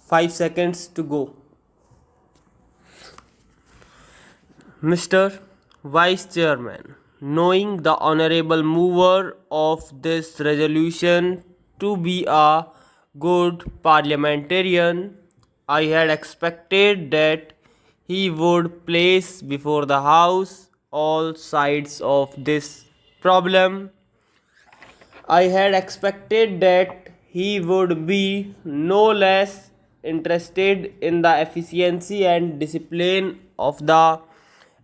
5 seconds to go. Mr. Vice Chairman, knowing the honorable mover of this resolution to be a good parliamentarian, I had expected that he would place before the House all sides of this problem. I had expected that he would be no less interested in the efficiency and discipline of the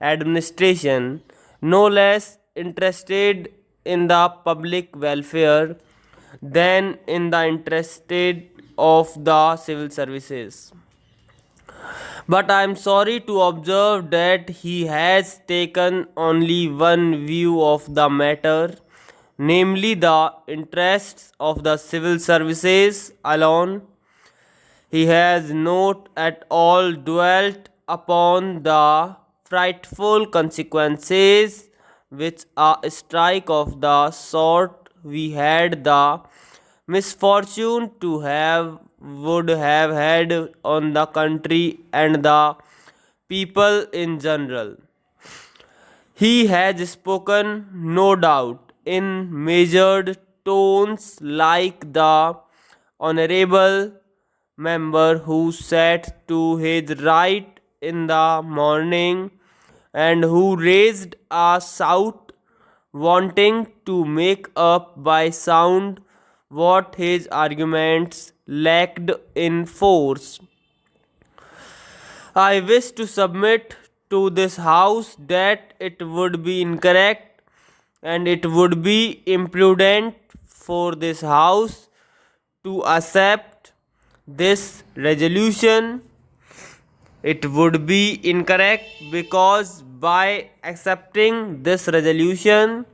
administration, no less interested in the public welfare than in the interested of the civil services. But I am sorry to observe that he has taken only one view of the matter, namely the interests of the civil services alone. He has not at all dwelt upon the frightful consequences which a strike of the sort we had the misfortune to have would have had on the country and the people in general. He has spoken, no doubt, in measured tones like the honorable member who sat to his right in the morning and who raised a shout wanting to make up by sound what his arguments lacked in force. I wish to submit to this House that it would be incorrect and it would be imprudent for this House to accept this resolution. It would be incorrect because by accepting this resolution,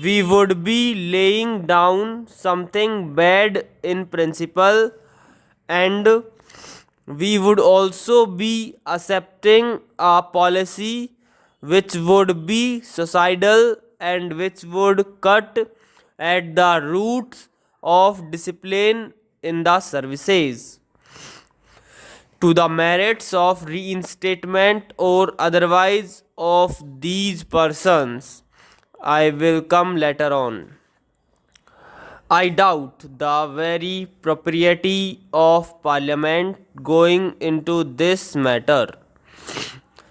we would be laying down something bad in principle, and we would also be accepting a policy which would be suicidal and which would cut at the roots of discipline in the services. To the merits of reinstatement or otherwise of these persons, I will come later on. I doubt the very propriety of Parliament going into this matter.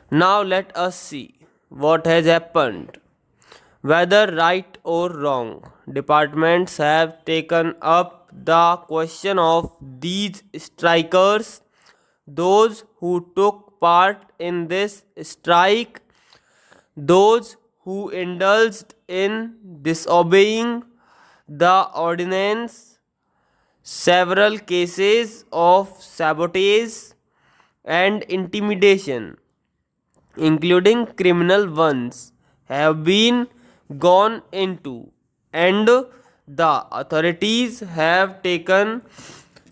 Now let us see what has happened. Whether right or wrong, departments have taken up the question of these strikers, those who took part in this strike, those who indulged in disobeying the ordinance. Several cases of sabotage and intimidation, including criminal ones, have been gone into, and the authorities have taken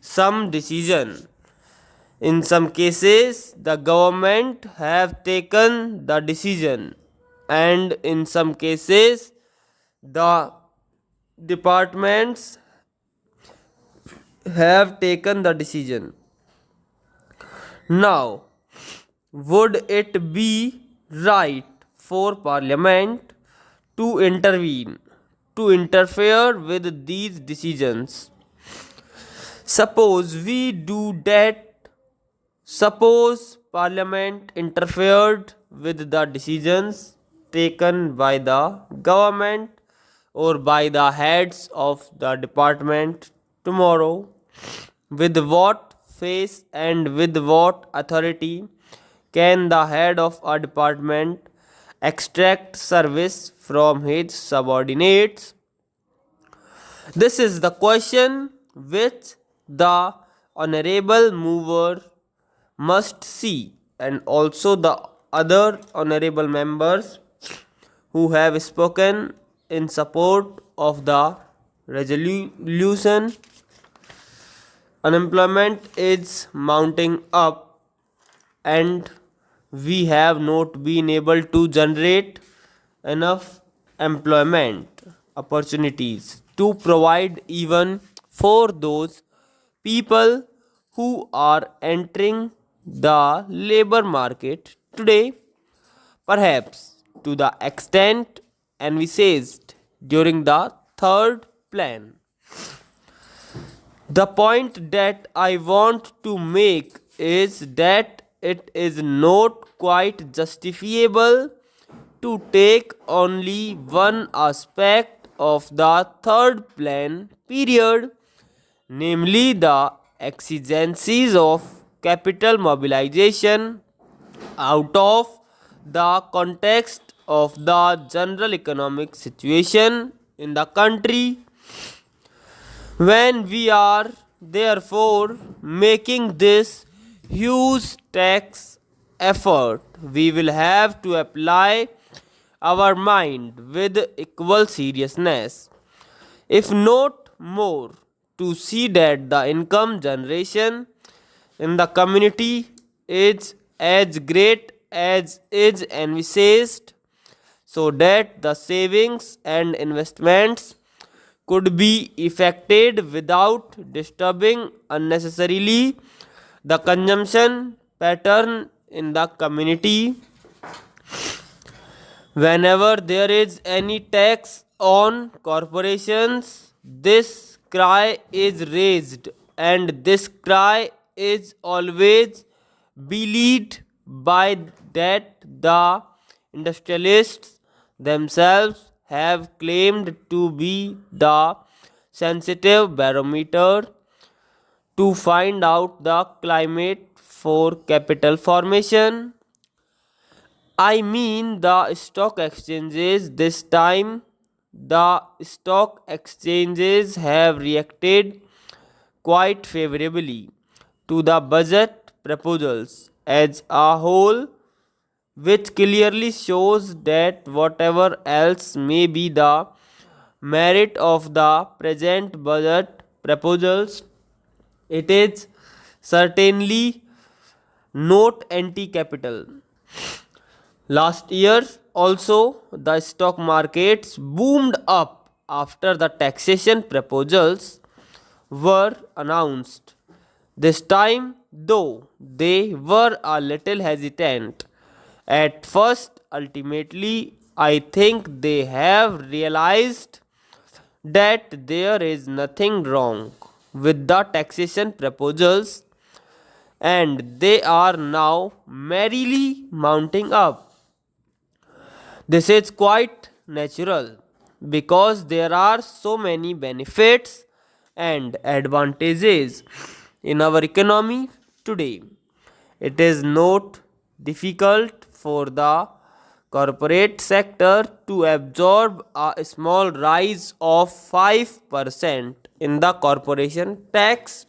some decision. In some cases, the government have taken the decision, and in some cases, the departments have taken the decision. Now, would it be right for Parliament to intervene, to interfere with these decisions? Suppose we do that. Suppose Parliament interfered with the decisions taken by the government or by the heads of the department tomorrow. With what face and with what authority can the head of a department extract service from his subordinates? This is the question which the honorable mover must see, and also the other honorable members who have spoken in support of the resolution. Unemployment is mounting up, and we have not been able to generate enough employment opportunities to provide even for those people who are entering the labor market today, perhaps to the extent envisaged during the third plan. The point that I want to make is that it is not quite justifiable to take only one aspect of the third plan period, namely the exigencies of capital mobilization, out of the context of the general economic situation in the country. When we are therefore making this huge tax effort, we will have to apply our mind with equal seriousness, if not more, to see that the income generation in the community is as great as is envisaged, so that the savings and investments could be effected without disturbing unnecessarily the consumption pattern in the community. Whenever there is any tax on corporations, this cry is raised, and this cry is always belied by that the industrialists themselves have claimed to be the sensitive barometer to find out the climate for capital formation. I mean the stock exchanges. This time, the stock exchanges have reacted quite favorably to the budget proposals as a whole, which clearly shows that whatever else may be the merit of the present budget proposals, it is certainly not anti capital. Last year, also, the stock markets boomed up after the taxation proposals were announced. This time, though, they were a little hesitant. At first, ultimately, I think they have realized that there is nothing wrong with the taxation proposals, and they are now merrily mounting up. This is quite natural because there are so many benefits and advantages in our economy today. It is not difficult for the corporate sector to absorb a small rise of 5% in the corporation tax,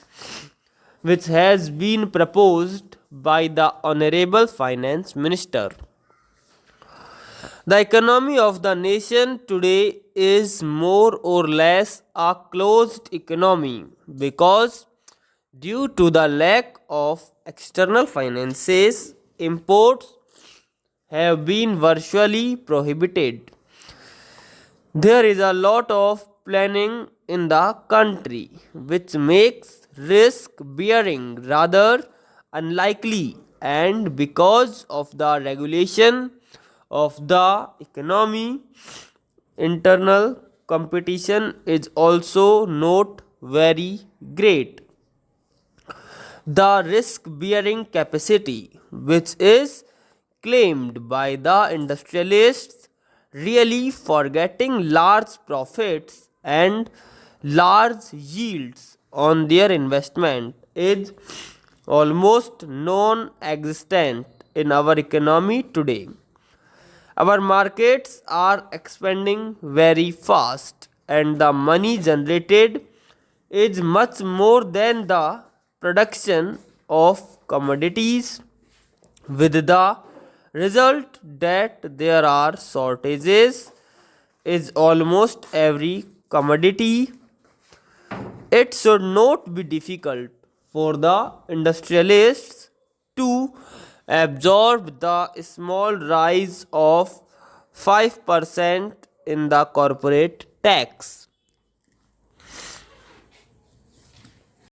which has been proposed by the Honorable Finance Minister. The economy of the nation today is more or less a closed economy because, due to the lack of external finances, imports have been virtually prohibited. There is a lot of planning in the country, which makes risk bearing rather unlikely, and because of the regulation of the economy, internal competition is also not very great. The risk bearing capacity, which is claimed by the industrialists, really forgetting large profits and large yields on their investment, is almost non existent in our economy today. Our markets are expanding very fast, and the money generated is much more than the production of commodities, with the result that there are shortages is almost every commodity. It should not be difficult for the industrialists to absorb the small rise of 5% in the corporate tax.